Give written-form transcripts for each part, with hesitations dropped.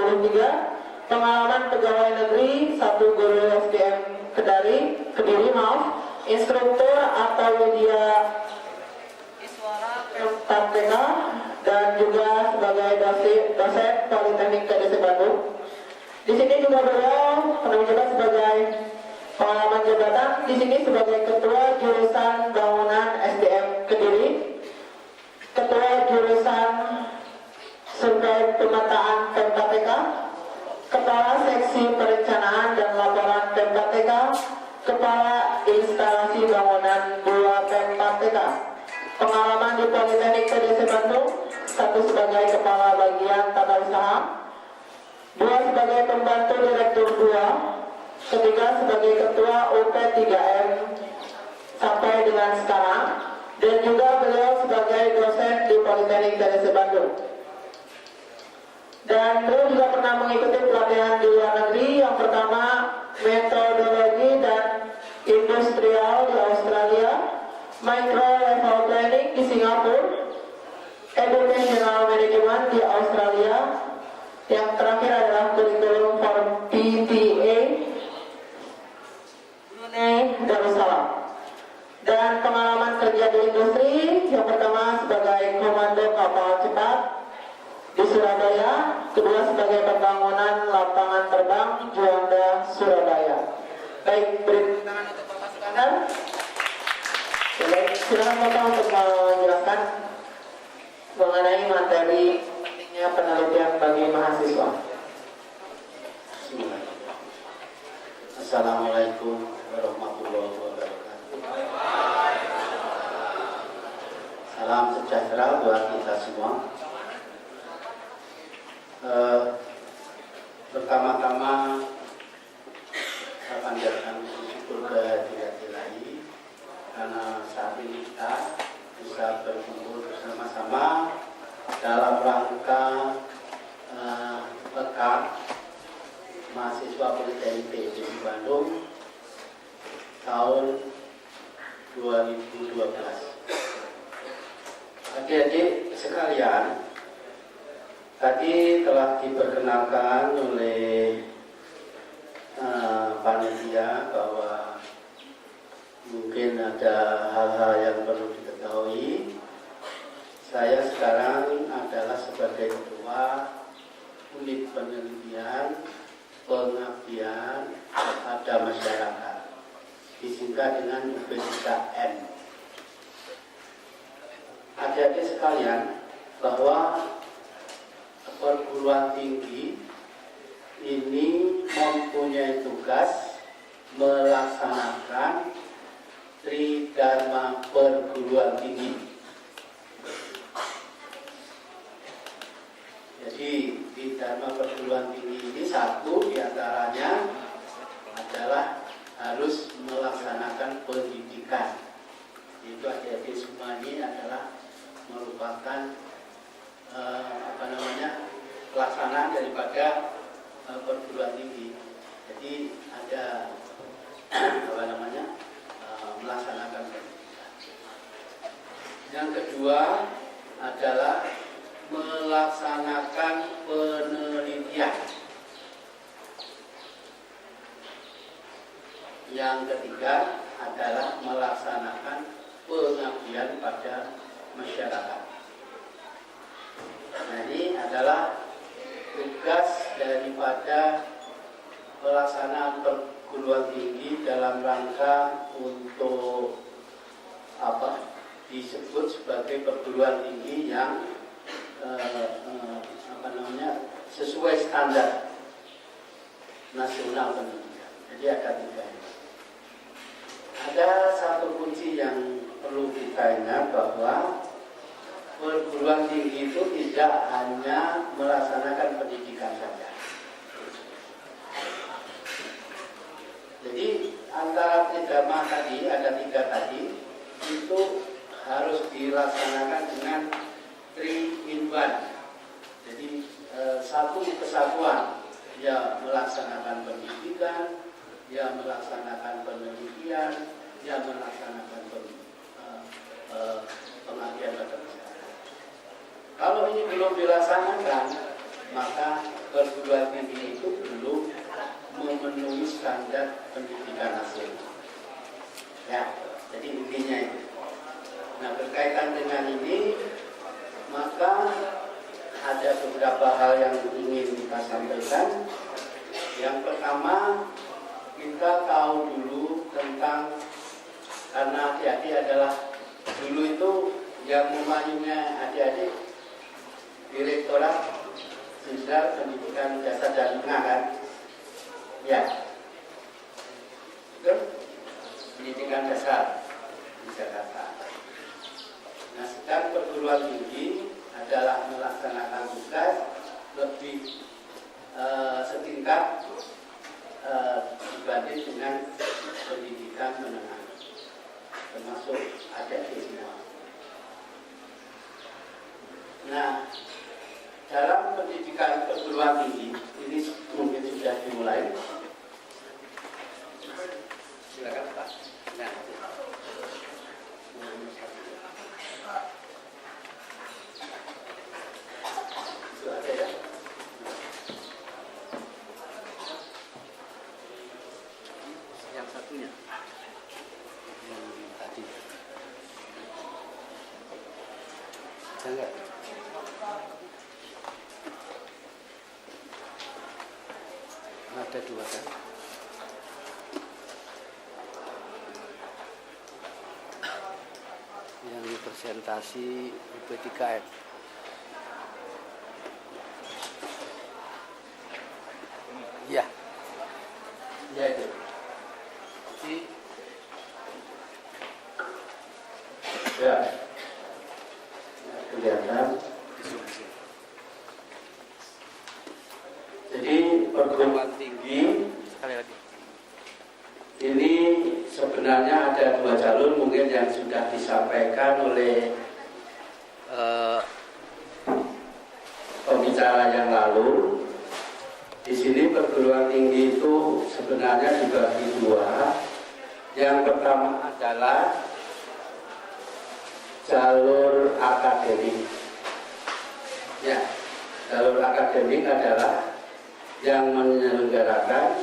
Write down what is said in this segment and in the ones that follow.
23, pengalaman pegawai negeri 1 guru SDM Kediri, instruktur atau media Iswara KPK dan juga sebagai dosen Politeknik KDC Bandung. Di sini juga beliau pernah menjabat sebagai pengalaman jabatan di sini sebagai ketua jurusan bangunan SDM Kediri, ketua jurusan survei pemetaan PMKTK, kepala seksi perencanaan dan laporan PMKTK, kepala instalasi bangunan 2 PMKTK. Pengalaman di Politeknik KDC Bandung, 1 sebagai kepala bagian tata usaha, 2 sebagai pembantu direktur 2, ketiga sebagai ketua UP3M sampai dengan sekarang, dan juga beliau sebagai dosen di Politeknik KDC Bandung. Dan beliau juga pernah mengikuti pelatihan di luar negeri, yang pertama metodologi dan industrial di Australia, micro level planning di Singapura, educational management di Australia, yang terakhir adalah kurikulum for PTA Brunei Darussalam. Dan pengalaman kerja di industri, yang pertama sebagai komando kapal cepat di Surabaya, kedua sebagai pembangunan lapangan terbang Juanda Surabaya. Baik, beri tangan untuk Bapak Sukandar. Baik, silakan Bapak untuk menjelaskan mengenai materi pentingnya penelitian bagi mahasiswa. Assalamualaikum warahmatullahi wabarakatuh. Salam sejahtera buat kita semua. Pertama-tama saya panjatkan syukur kehadirat Ilahi karena saat ini kita bisa berkumpul bersama-sama dalam rangka pekan mahasiswa Politeknik KDC Bandung tahun 2012. Adik-adik sekalian, tadi telah diperkenalkan oleh panitia bahwa mungkin ada hal-hal yang perlu diketahui. Saya sekarang adalah sebagai ketua unit penelitian pengabdian pada masyarakat, disingkat dengan UP3M. Adik-adik sekalian, bahwa perguruan tinggi ini mempunyai tugas melaksanakan Tridharma perguruan tinggi. Jadi Tridharma perguruan tinggi ini satu diantaranya adalah harus melaksanakan pendidikan. Itu adik-adik semua ini adalah merupakan pelaksanaan daripada perguruan tinggi. Jadi ada melaksanakan pendidikan. Yang kedua adalah melaksanakan penelitian. Yang ketiga adalah melaksanakan pengabdian pada masyarakat. Nah, ini adalah tugas daripada pelaksanaan perguruan tinggi dalam rangka untuk disebut sebagai perguruan tinggi yang sesuai standar nasional pendidikan. Jadi ada 3. Ada satu kunci yang perlu kita ingat, bahwa perguruan tinggi itu tidak hanya melaksanakan pendidikan saja. Jadi antara Tridharma tadi, ada 3 tadi, itu harus dilaksanakan dengan 3-in-1. Jadi satu kesatuan, ya melaksanakan pendidikan, ya melaksanakan penelitian, ya melaksanakan pengabdian pada masyarakat. Kalau ini belum dilaksanakan, maka perguruan tinggi itu belum memenuhi standar pendidikan nasional. Ya, jadi intinya itu. Nah, berkaitan dengan ini, maka ada beberapa hal yang ingin kita sampaikan. Yang pertama, kita tahu dulu tentang, karena adik-adik adalah dulu itu yang memayungi adik-adik Direktorat Jenderal Pendidikan Dasar dan Menengah, kan? Ya, betul? Pendidikan dasar di Jakarta. Nah, sedang perguruan tinggi adalah melaksanakan tugas lebih setingkat dibanding dengan pendidikan menengah, termasuk adik-adik semua. Nah, dalam pendidikan perguruan tinggi ini mungkin sudah dimulai. Silakan Pak. Nah. Itu ada ya. Yang satunya. Yang tadi. Ada enggak? Ada dua kan? Yang presentasi UP3M. Ya, ya itu. Jadi, ya, kelihatan. Jadi perguruan tinggi sekali lagi. Ini sebenarnya ada dua jalur mungkin yang sudah disampaikan oleh pembicara yang lalu. Di sini perguruan tinggi itu sebenarnya dibagi dua. Yang pertama adalah jalur akademik. Ya, jalur akademik adalah yang menyelenggarakan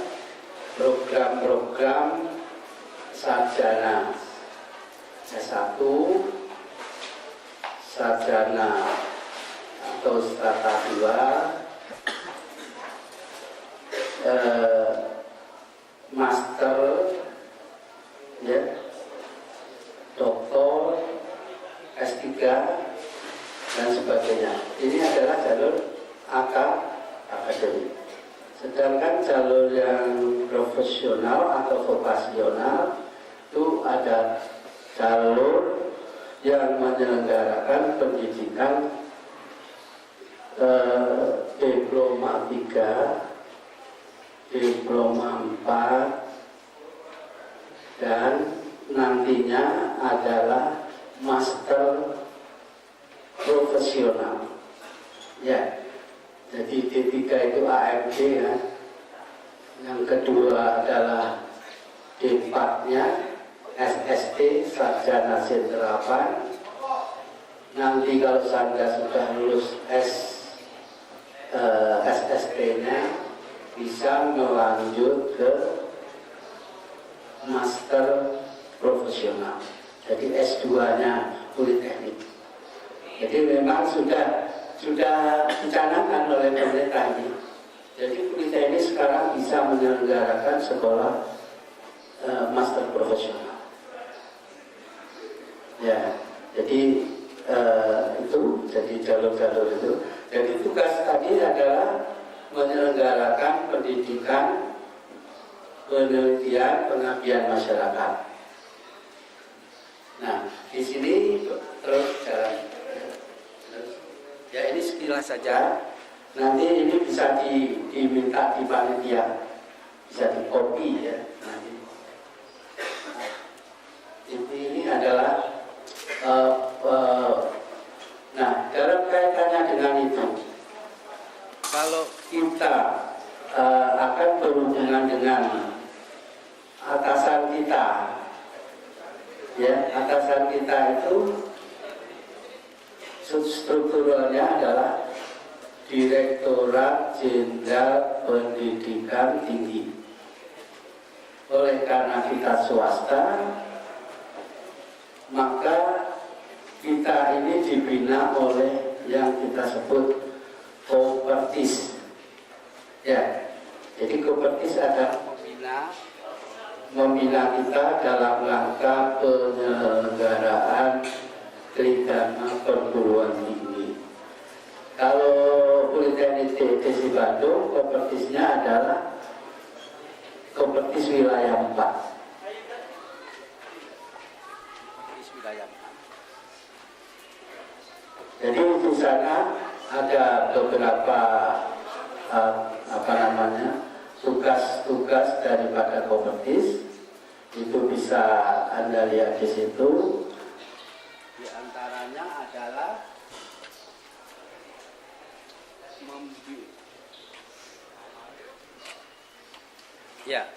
program-program sarjana S1, sarjana atau strata 2, master, ya, doktor, S3 dan sebagainya. Ini adalah jalur akademik. Sedangkan jalur yang profesional atau vokasional itu ada jalur yang menyelenggarakan pendidikan diploma 3, diploma 4, dan nantinya adalah master profesional. Ya. Jadi D3 itu AMD ya. Yang kedua adalah D4-nya SST, Sarjana Senterapan. Nanti kalau Anda sudah lulus SST-nya bisa melanjut ke master profesional. Jadi S2-nya Politeknik. Jadi memang sudah dicanangkan oleh pemerintah ini. Jadi Politeknik sekarang bisa menyelenggarakan sekolah master profesional. Ya, jadi itu jadi jalur-jalur itu. Jadi tugas tadi adalah menyelenggarakan pendidikan, penelitian, pengabdian masyarakat. Nah, di sini terus jalan. Ya, ini sekilas saja. Nanti ini bisa diminta di panitia, bisa di copy ya. Nanti. Ini adalah nah, dalam kaitannya dengan itu, kalau kita akan berhubungan dengan atasan kita, ya, atasan kita itu strukturalnya adalah Direktorat Jenderal Pendidikan Tinggi. Oleh karena kita swasta, maka kita ini dibina oleh yang kita sebut Kopertis. Ya, jadi Kopertis ada membina kita dalam rangka penyelenggaraan kegiatan perguruan tinggi. Kalau Politeknik TTC Bandung, Kopertisnya adalah Kopertis Wilayah 4. Jadi di sana ada beberapa tugas-tugas daripada Kopertis. Itu bisa Anda lihat di situ. Di antaranya adalah ya,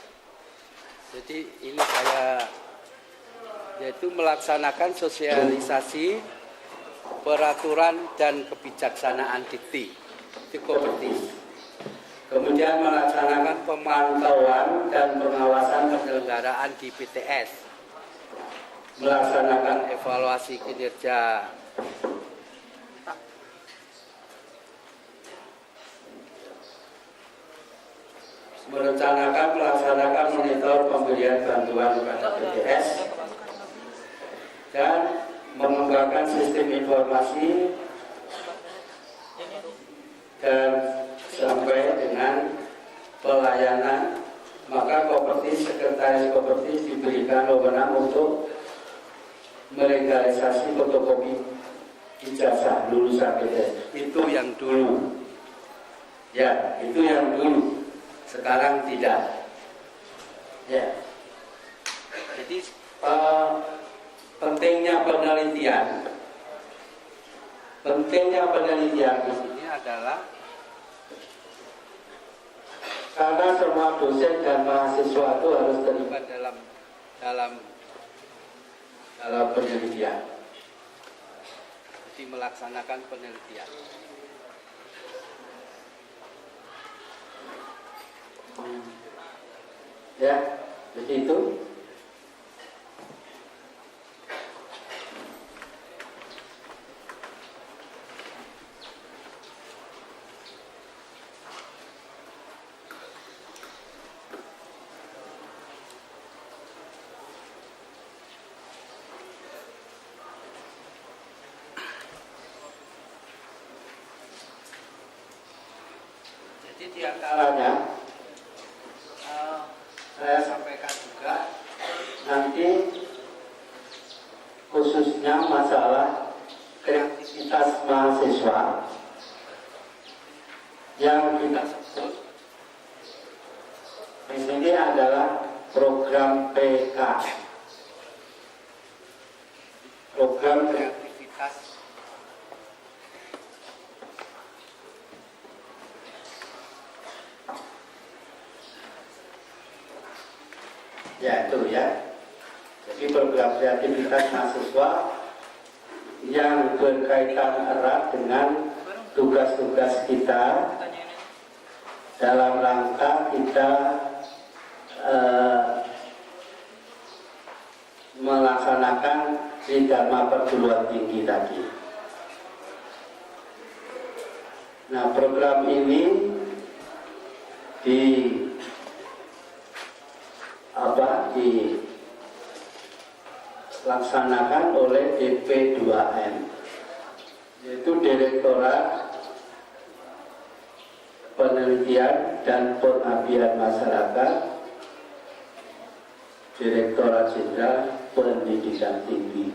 jadi ini saya yaitu melaksanakan sosialisasi peraturan dan kebijaksanaan dikti di Kopertis. Kemudian melaksanakan pemantauan dan pengawasan penyelenggaraan di PTS, melaksanakan evaluasi kinerja melaksanakan monitor pemberian bantuan kepada PTS dan mengembangkan sistem informasi dan sampai dengan pelayanan. Maka sekretaris Kopertis diberikan wewenang untuk melegalisasi fotokopi ijazah lulusan PTS. Itu yang dulu. Ya, itu yang dulu. Sekarang tidak. Ya. Jadi pentingnya penelitian di sini adalah karena semua dosen dan mahasiswa itu harus terlibat dalam penelitian. Jadi melaksanakan penelitian. Ya, begitu. Jadi di antaranya saya sampaikan juga nanti khususnya masalah kreativitas mahasiswa yang kita sebut di sini adalah program PK, program kreativitas ya itu ya. Jadi program kreativitas mahasiswa yang berkaitan erat dengan tugas-tugas kita dalam rangka kita melaksanakan Tridharma perguruan tinggi tadi. Nah, program ini dilaksanakan oleh DP2M, yaitu Direktorat Penelitian dan Pengabdian Masyarakat, Direktorat Jenderal Pendidikan Tinggi.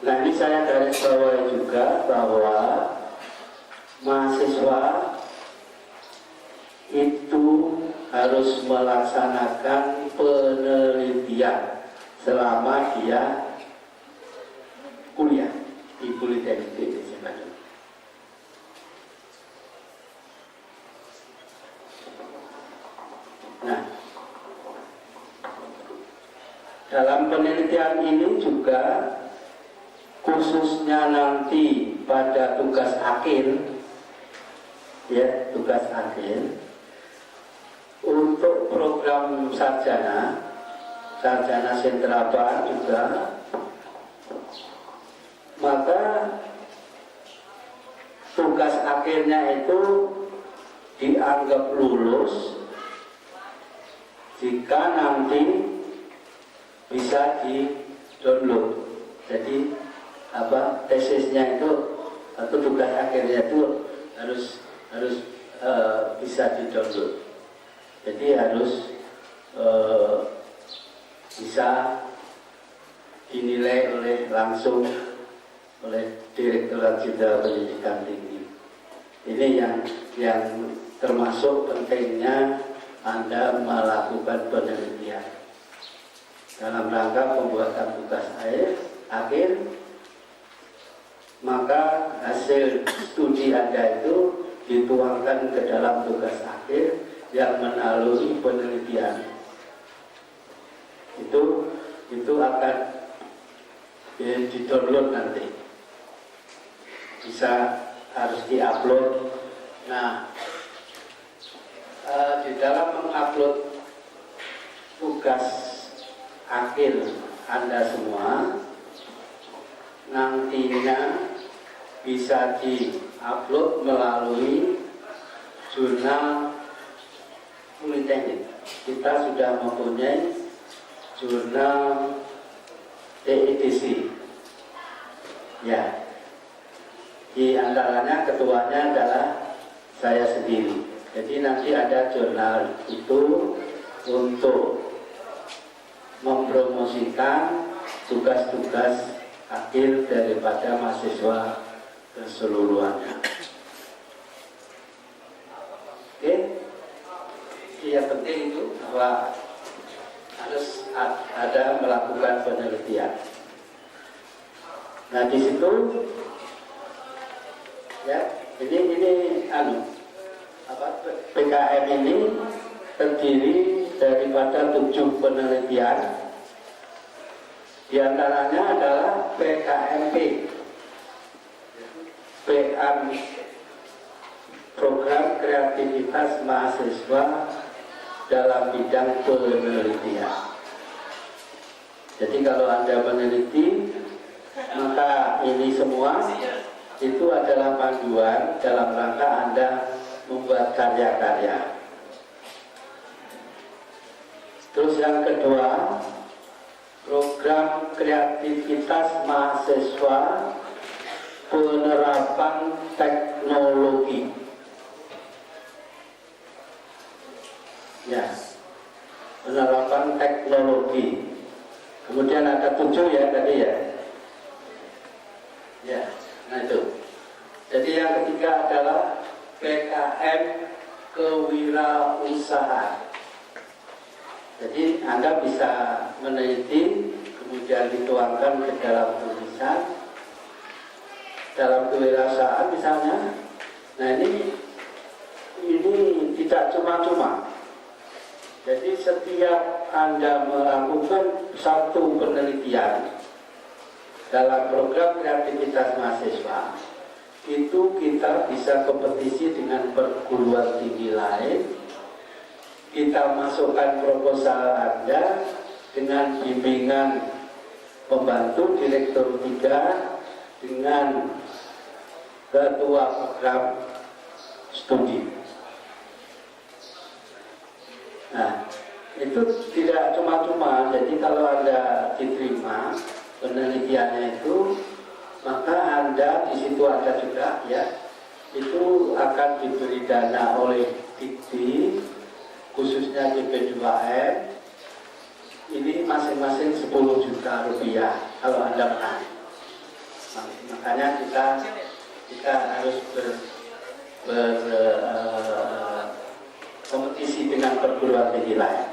Nah, ini saya garis bawahi juga bahwa mahasiswa itu harus melaksanakan penelitian selama dia kuliah di Politeknik TTC Bandung. Nah, dalam penelitian ini juga khususnya nanti pada tugas akhir, ya tugas akhir untuk program sarjana sentraba juga, maka tugas akhirnya itu dianggap lulus jika nanti bisa di-download. Jadi tesisnya itu atau tugas akhirnya itu harus bisa di-download. Jadi harus bisa dinilai langsung oleh Direktorat Jenderal Pendidikan Tinggi. Ini yang termasuk pentingnya Anda melakukan penelitian dalam rangka pembuatan tugas akhir, maka hasil studi Anda itu dituangkan ke dalam tugas akhir yang melalui penelitian. Itu akan di-download nanti, harus di-upload. Nah, di dalam mengupload tugas akhir Anda semua nantinya bisa di-upload melalui jurnal Politeknik. Kita sudah mempunyai jurnal TEDC, ya. Di antaranya ketuanya adalah saya sendiri. Jadi nanti ada jurnal itu untuk mempromosikan tugas-tugas akhir daripada mahasiswa keseluruhannya. Oke, yang penting itu bahwa harus ada melakukan penelitian. Nah di situ, ya ini PKM ini terdiri daripada 7 penelitian. Di antaranya adalah PKMP, Program Kreativitas Mahasiswa dalam bidang penelitian. Jadi kalau Anda meneliti, maka ini semua itu adalah panduan dalam rangka Anda membuat karya-karya. Terus yang kedua, program kreativitas mahasiswa penerapan teknologi. Ya, penerapan teknologi. Kemudian ada 7 ya tadi ya. Ya, nah itu. Jadi yang ketiga adalah PKM kewirausahaan. Jadi Anda bisa meneliti, kemudian dituangkan ke dalam tulisan, dalam kewirausahaan misalnya. Nah ini tidak cuma-cuma. Jadi setiap Anda melakukan satu penelitian dalam program kreativitas mahasiswa, itu kita bisa kompetisi dengan perguruan tinggi lain. Kita masukkan proposal Anda dengan bimbingan pembantu direktur 3 dengan ketua program studi. Nah, itu tidak cuma-cuma. Jadi kalau Anda diterima penelitiannya itu, maka Anda di situ ada juga ya, itu akan diberi dana oleh Dikti, khususnya DP2M. Ini masing-masing 10 juta rupiah kalau Anda menang. Makanya kita harus kompetisi dengan perguruan tinggi lain.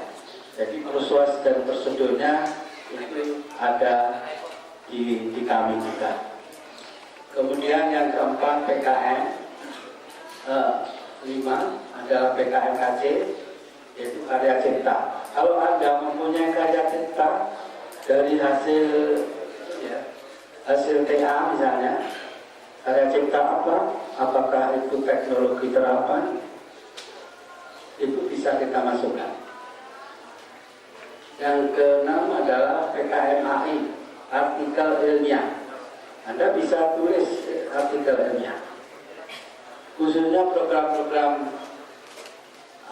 Jadi proses dan prosedurnya itu ada di kami juga. Kemudian yang keempat PKM 5 adalah PKMKC, yaitu karya cipta. Kalau Anda mempunyai karya cipta dari hasil hasil TA misalnya, karya cipta apa, apakah itu teknologi terapan, itu bisa kita masukkan. Yang keenam adalah PKMAI, artikel ilmiah. Anda bisa tulis artikel ilmiah, khususnya program-program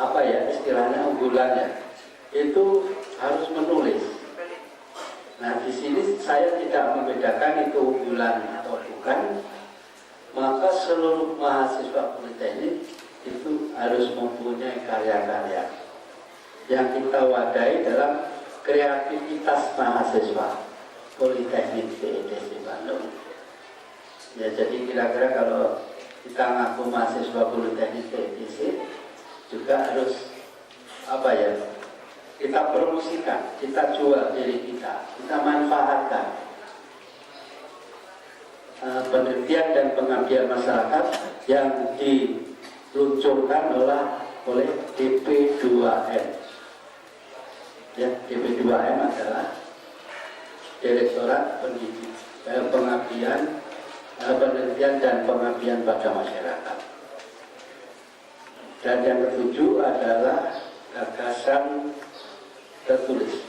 apa ya istilahnya unggulannya, itu harus menulis. Nah, di sini saya tidak membedakan itu unggulan atau bukan, maka seluruh mahasiswa politeknik itu harus mempunyai karya-karya yang kita wadai dalam kreativitas mahasiswa Politeknik TIDC Bandung. Ya, jadi kira-kira kalau kita ngaku mahasiswa Politeknik TIDC juga harus apa ya? Kita promosikan, kita jual diri kita manfaatkan penelitian dan pengabdian masyarakat yang diluncurkan oleh DP2M. Ya, DP2M adalah Direktorat Pengabdian Penelitian dan Pengabdian pada Masyarakat. Dan yang ketujuh adalah gagasan tertulis.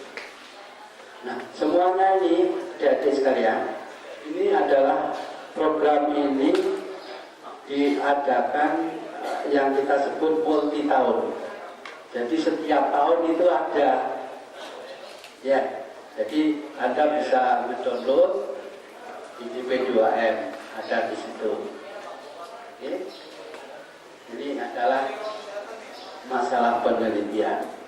Nah, semuanya ini adik-adik sekalian, ini adalah program ini diadakan yang kita sebut multi tahun. Jadi setiap tahun itu ada, ya. Jadi Anda bisa mendownload di DP2M, ada di situ. Oke. Ini adalah masalah penelitian.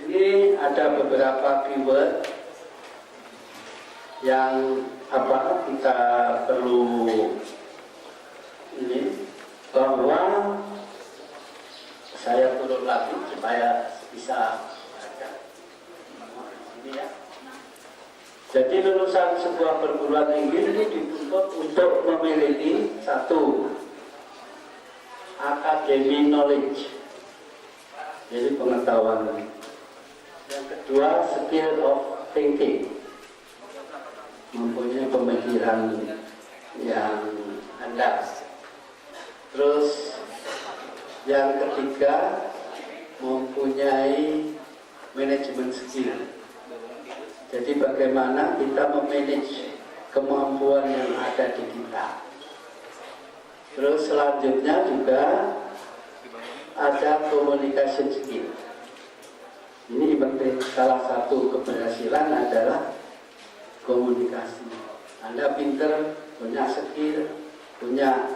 Ini ada beberapa keyword yang kita perlu ini, bahwa saya turun lagi supaya bisa baca. Ini ya. Jadi lulusan sebuah perguruan tinggi ini dituntut untuk memiliki satu, academic knowledge, jadi pengetahuan. Yang kedua, skill of thinking, mempunyai pemikiran yang handal. Terus yang ketiga, mempunyai manajemen skill. Jadi bagaimana kita memanage kemampuan yang ada di kita. Terus selanjutnya juga ada communication skill. Ini penting, salah satu keberhasilan adalah komunikasi. Anda pinter, punya skill, punya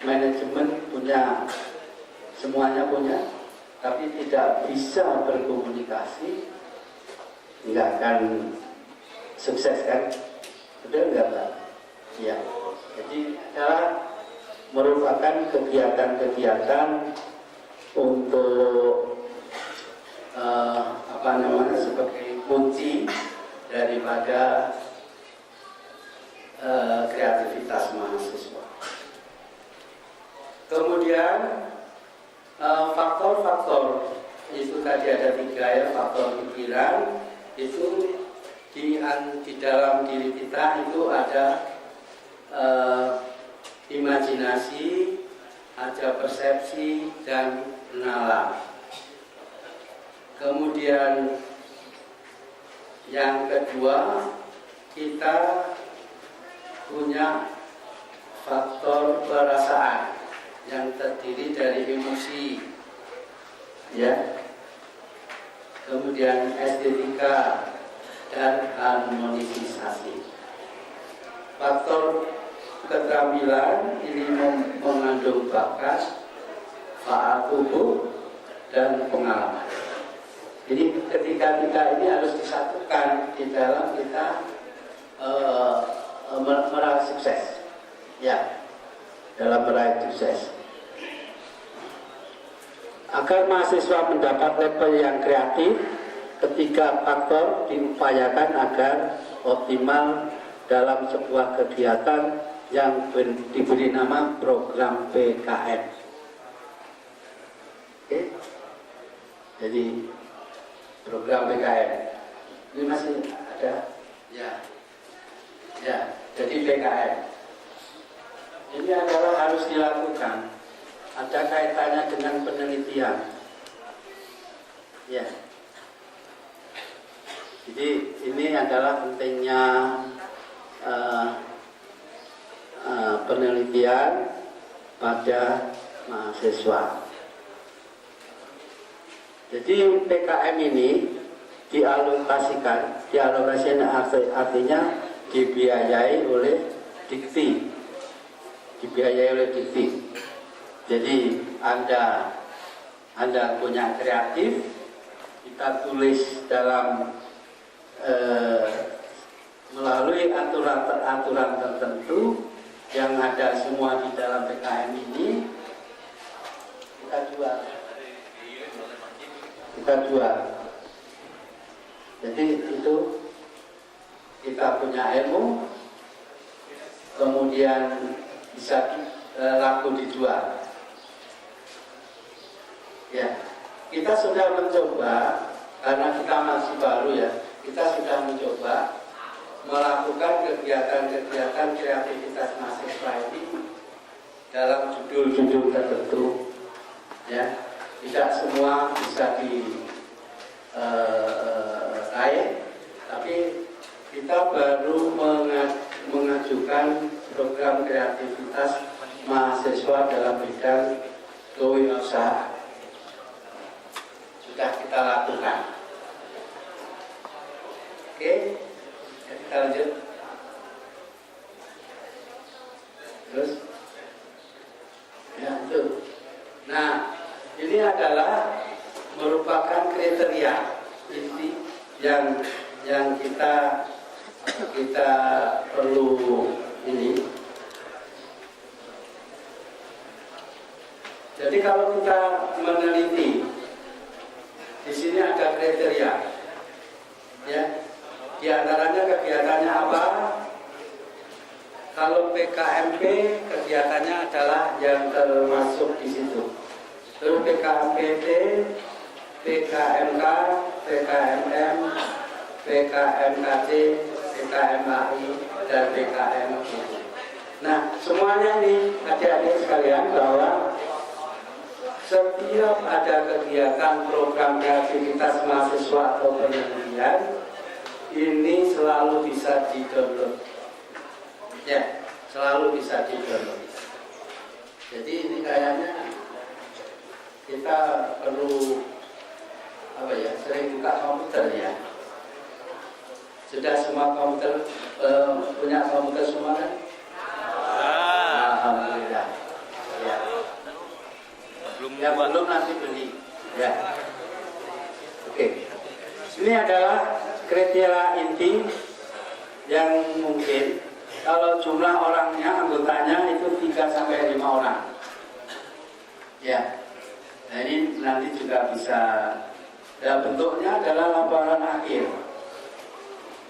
manajemen, punya semuanya punya, tapi tidak bisa berkomunikasi, nggak akan sukses kan? Betul nggak Pak? Ya. Jadi adalah merupakan kegiatan-kegiatan untuk sebagai kunci daripada kreativitas mahasiswa. Kemudian faktor-faktor itu tadi ada 3 ya, faktor pikiran itu di dalam diri kita itu ada imajinasi, ada persepsi dan nalar. Kemudian yang kedua, kita punya faktor perasaan yang terdiri dari emosi, ya. Kemudian estetika dan harmonisasi. Faktor keterampilan ini mengandung bakat, faal tubuh dan pengalaman. Jadi ketika ini harus disatukan di dalam kita meraih sukses, ya, dalam meraih sukses. Agar mahasiswa mendapat level yang kreatif, ketiga faktor diupayakan agar optimal dalam sebuah kegiatan yang diberi nama program PKN. Oke? Jadi program PKM. Ini masih ada? Ya. Ya, jadi PKM. Ini adalah harus dilakukan. Ada kaitannya dengan penelitian. Ya. Jadi ini adalah pentingnya penelitian pada mahasiswa. Jadi PKM ini dialokasikan artinya dibiayai oleh Dikti. Jadi Anda punya kreatif, kita tulis dalam melalui aturan tertentu yang ada semua di dalam PKM ini, kita jual. Jadi itu kita punya ilmu, kemudian bisa laku dijual. Ya, kita sudah mencoba, karena kita masih baru ya, kita sudah mencoba melakukan kegiatan-kegiatan kreativitas mahasiswa ini dalam judul-judul tertentu. Ya, tidak semua bisa diraih, tapi kita baru mengajukan program kreativitas mahasiswa dalam bidang kewirausahaan. Sudah kita lakukan. Oke, kita lanjut. Terus, ya itu. Nah, ini adalah merupakan kriteria inti yang kita perlu ini. Jadi kalau kita meneliti, di sini ada kriteria, ya. Di antaranya kegiatannya apa? Kalau PKMP kegiatannya adalah yang termasuk di situ. Terus PKMPT, PKMK, PKMM, PKMKT, PKMAI, dan PKMG. Nah, semuanya ini adik-adik sekalian bahwa setiap ada kegiatan program kreativitas mahasiswa atau penelitian ini selalu bisa di-download. Ya, selalu bisa di-download. Jadi ini kayaknya kita perlu sering buka komputer ya. Sudah semua komputer punya komputer semua kan? Alhamdulillah. Ya. Belum nanti beli. Ya. Oke. Ini adalah kriteria inti yang mungkin kalau jumlah orangnya, anggotanya itu 3 sampai 5 orang. Ya. Nah ini nanti juga bisa. Ya, bentuknya adalah laporan akhir.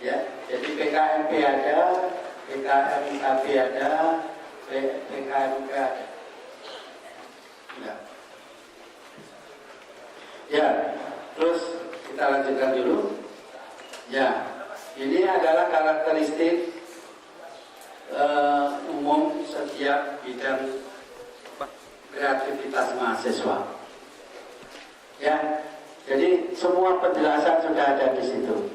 Ya, jadi PKMP ada, PKMKB ada, PKMK ada. Ya, terus kita lanjutkan dulu. Ya, ini adalah karakteristik umum setiap bidang kreativitas mahasiswa. Ya, jadi semua penjelasan sudah ada di situ.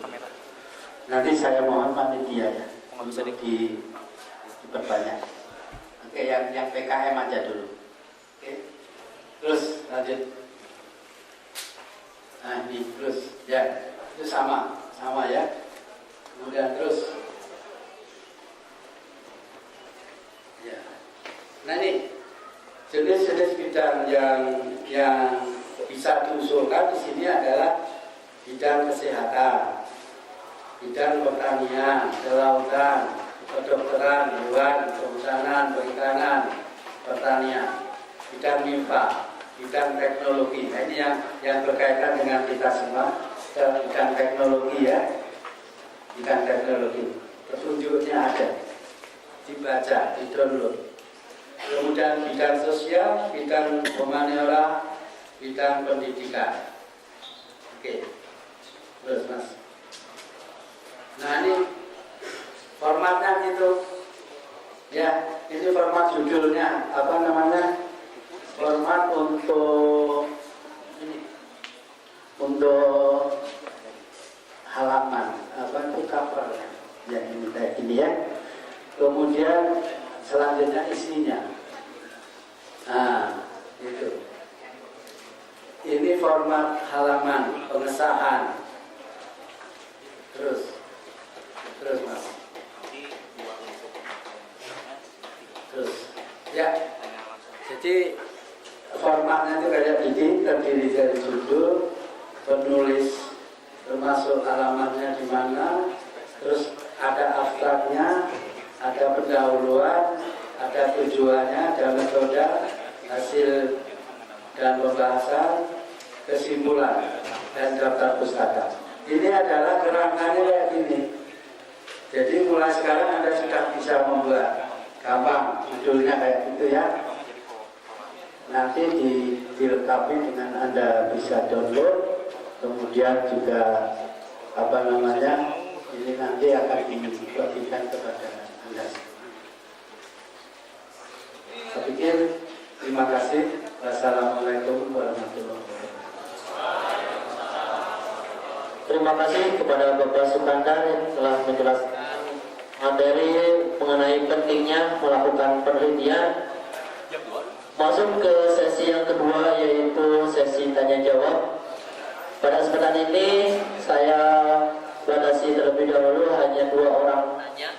Nanti saya mohon panitia ya untuk diperbanyak. Oke, yang PKM aja dulu. Oke, terus lanjut. Nah ini terus ya, itu sama ya. Kemudian terus. Ya. Nah ini jenis-jenis bidang yang bisa diusulkan di sini adalah bidang kesehatan, bidang pertanian, kelautan, kedokteran, hewan, kehutanan, perikanan, pertanian, bidang MIPA, bidang teknologi. Nah, ini yang berkaitan dengan kita semua, bidang teknologi ya, bidang teknologi. Petunjuknya ada, dibaca, di-download. Kemudian bidang sosial, bidang humaniora, bidang pendidikan. Oke. Terus Mas. Nah ini formatnya gitu. Ya, ini format judulnya apa namanya? Format untuk ini, untuk halaman apa itu cover ya ini kayak gini ya. Kemudian selanjutnya isinya. Nah, itu. Ini format halaman pengesahan. Terus Mas. Terus ya. Jadi formatnya itu kayak gini, terdiri dari judul, penulis, termasuk alamatnya di mana, terus ada abstraknya, ada pendahuluan, ada tujuannya, ada metode, hasil dan pembahasan, kesimpulan, dan daftar pustaka. Ini adalah kerangkanya kayak gini. Jadi mulai sekarang Anda sudah bisa membuat gampang judulnya kayak gitu ya. Nanti dilengkapi dengan Anda bisa download, kemudian juga apa namanya, ini nanti akan dibagikan kepada Anda. Saya pikir terima kasih. Wassalamualaikum warahmatullahi wabarakatuh. Terima kasih kepada Bapak Sukandar yang telah menjelaskan materi mengenai pentingnya melakukan penelitian. Masuk ke sesi yang kedua, yaitu sesi tanya jawab. Pada kesempatan ini saya batasi terlebih dahulu hanya 2 orang penanya.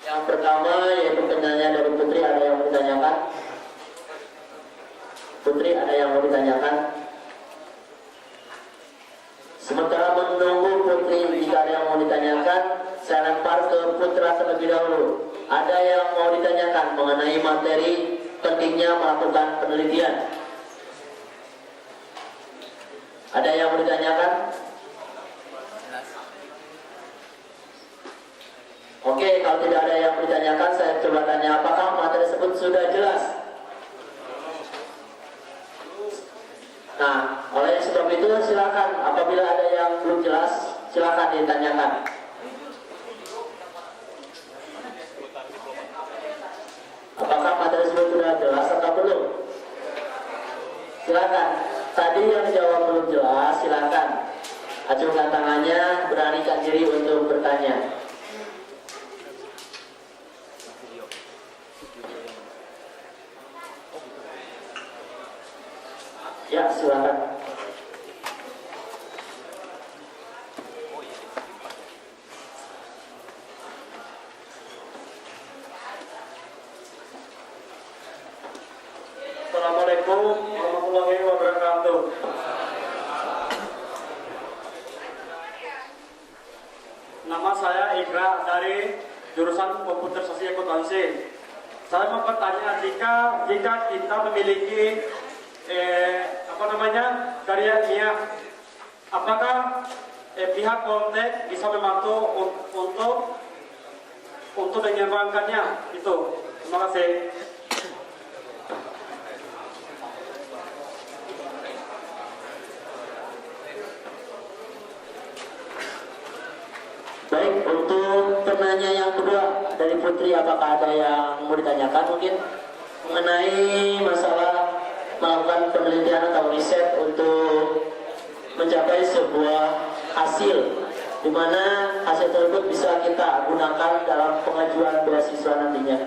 Yang pertama yaitu penanya dari Putri. Ada yang mau ditanyakan? Putri, ada yang mau ditanyakan? Sementara menunggu Putri, jika ada yang mau ditanyakan, saya lempar ke Putra terlebih dahulu. Ada yang mau ditanyakan mengenai materi pentingnya melakukan penelitian? Ada yang mau ditanyakan? Oke, kalau tidak ada yang mau ditanyakan, saya coba tanya, apakah materi tersebut sudah jelas? Nah, oleh sebab itu silakan, apabila ada yang belum jelas, silakan ditanyakan. Apakah materi tersebut sudah jelas atau belum? Silakan. Tadi yang jawab belum jelas, silakan ajukan tangannya, beranikan diri untuk bertanya. Ya, silakan. Assalamualaikum warahmatullahi wabarakatuh. Nama saya Iqra dari jurusan Komputer Sosial Akuntansi. Saya mau bertanya, jika kita memiliki karya ilmiah, apakah pihak Poltek bisa membantu untuk mengembangkannya? Itu. Terima kasih. Baik, untuk penanya yang kedua dari Putri, apakah ada yang mau ditanyakan mungkin mengenai masalah melakukan penelitian atau riset untuk mencapai sebuah hasil, di mana hasil tersebut bisa kita gunakan dalam pengajuan beasiswa nantinya.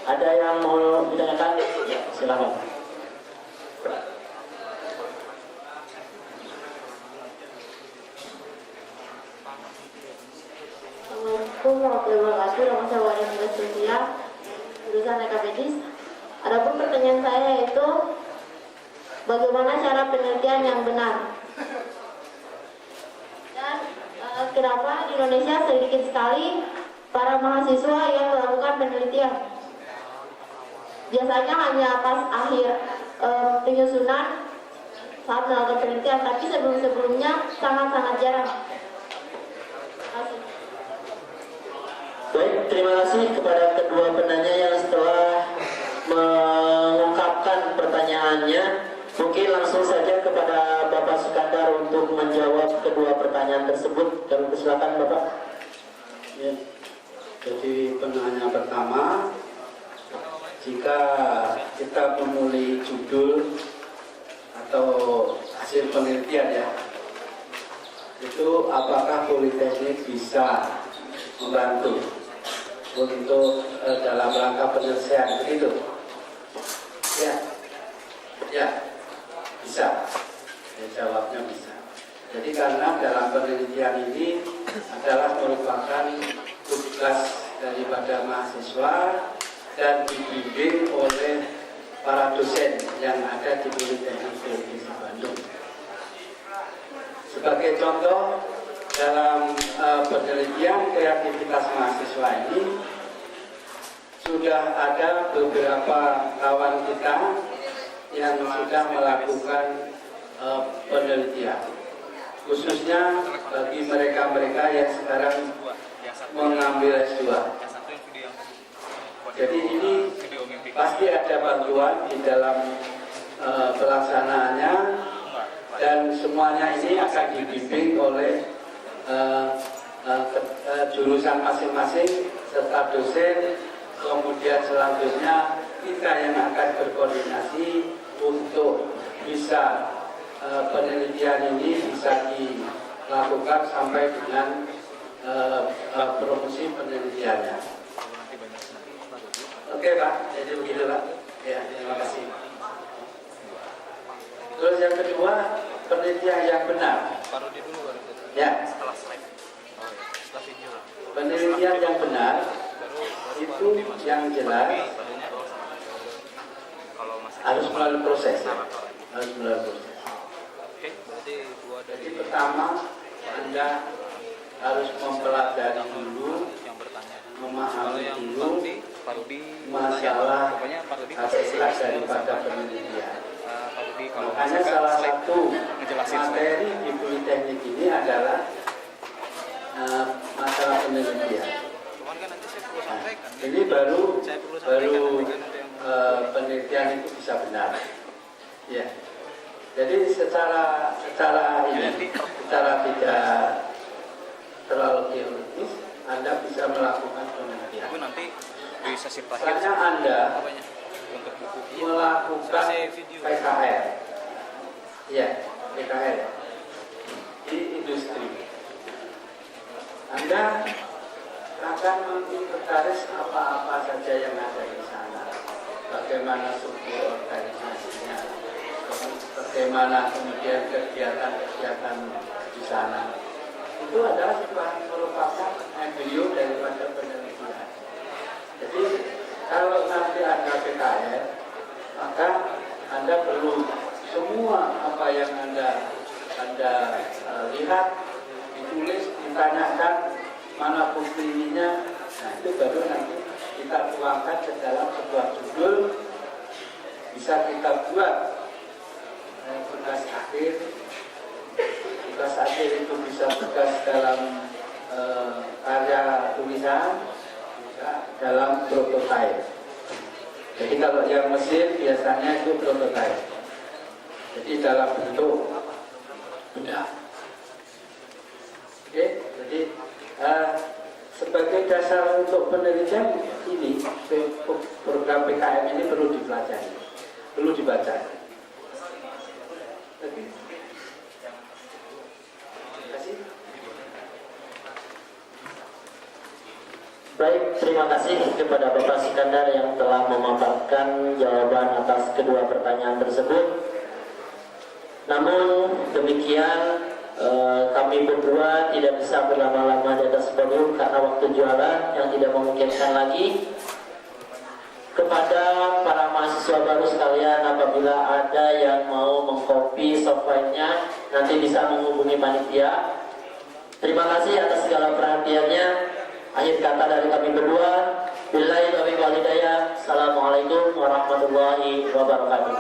Ada yang mau ditanyakan? Ya, silakan. Assalamualaikum warahmatullahi wabarakatuh. Nama saya Warin Sylvia, jurusan Ekapedis. Adapun pertanyaan saya yaitu, bagaimana cara penelitian yang benar? Dan kenapa di Indonesia sedikit sekali para mahasiswa yang melakukan penelitian? Biasanya hanya pas akhir penyusunan saat melakukan penelitian, tapi sebelum-sebelumnya sangat-sangat jarang. Terima kasih. Baik, terima kasih kepada kedua penanya yang setelah mengungkapkan pertanyaannya. Mungkin Mungkin langsung saja kepada Bapak Sukandar untuk menjawab kedua pertanyaan tersebut. Kami persilakan Bapak. Ya. Jadi penanya pertama, jika kita memulai judul atau hasil penelitian ya, itu apakah Politeknik bisa membantu untuk dalam rangka penyelesaian begitu? Ya, bisa. Ya, jawabnya bisa. Jadi karena dalam penelitian ini adalah merupakan tugas daripada mahasiswa dan dibimbing oleh para dosen yang ada di Politeknik Indonesia Bandung. Sebagai contoh, dalam penelitian kreativitas mahasiswa ini sudah ada beberapa kawan kita yang sudah melakukan penelitian, khususnya bagi mereka-mereka yang sekarang mengambil S2. Jadi ini pasti ada bantuan di dalam pelaksanaannya, dan semuanya ini akan dibimbing oleh jurusan masing-masing serta dosen. Kemudian selanjutnya kita yang akan berkoordinasi untuk bisa penelitian ini bisa dilakukan sampai dengan promosi penelitiannya. Oke Pak, jadi begitu Pak. Ya, terima kasih. Terus yang kedua, penelitian yang benar. Ya. Penelitian yang benar itu yang jelas harus melalui proses. Harus melalui proses. Jadi pertama, Anda harus mempelajari dulu, memahami dulu masalah hasil daripada penelitian. Makanya salah satu materi di Politeknik ini adalah masalah penelitian. Nah, ini baru penelitian itu bisa benar. Ya. Jadi secara tidak terlalu teoritis, Anda bisa melakukan penelitian. Misalnya Anda melakukan PKL, ya PKL di industri. Anda akan menginventaris apa-apa saja yang ada di sana, bagaimana struktur organisasinya, bagaimana kemudian kegiatan-kegiatan di sana. Itu adalah merupakan embrio daripada penelitian. Jadi kalau nanti Anda PKL, maka Anda perlu semua apa yang Anda lihat ditulis, ditanyakan mana buktinya. Nah itu baru nanti kita tuangkan ke dalam sebuah judul, bisa kita buat tugas akhir. Tugas akhir itu bisa tugas dalam karya tulisan, bisa dalam prototype. Jadi kalau yang mesin biasanya itu prototype. Jadi dalam bentuk benda. Oke, jadi sebagai dasar untuk penelitian ini, program PKM ini perlu dipelajari, perlu dibaca. Terima kasih. Baik, terima kasih kepada Bapak Sukandar yang telah memaparkan jawaban atas kedua pertanyaan tersebut. Namun demikian, kami berdua tidak bisa berlama-lama di atas podium karena waktu jualan yang tidak memungkinkan lagi. Kepada para mahasiswa baru sekalian, apabila ada yang mau mengcopy software-nya, nanti bisa menghubungi panitia. Terima kasih atas segala perhatiannya. Akhir kata dari kami berdua, billahi taufiq wal hidayah. Assalamualaikum warahmatullahi wabarakatuh.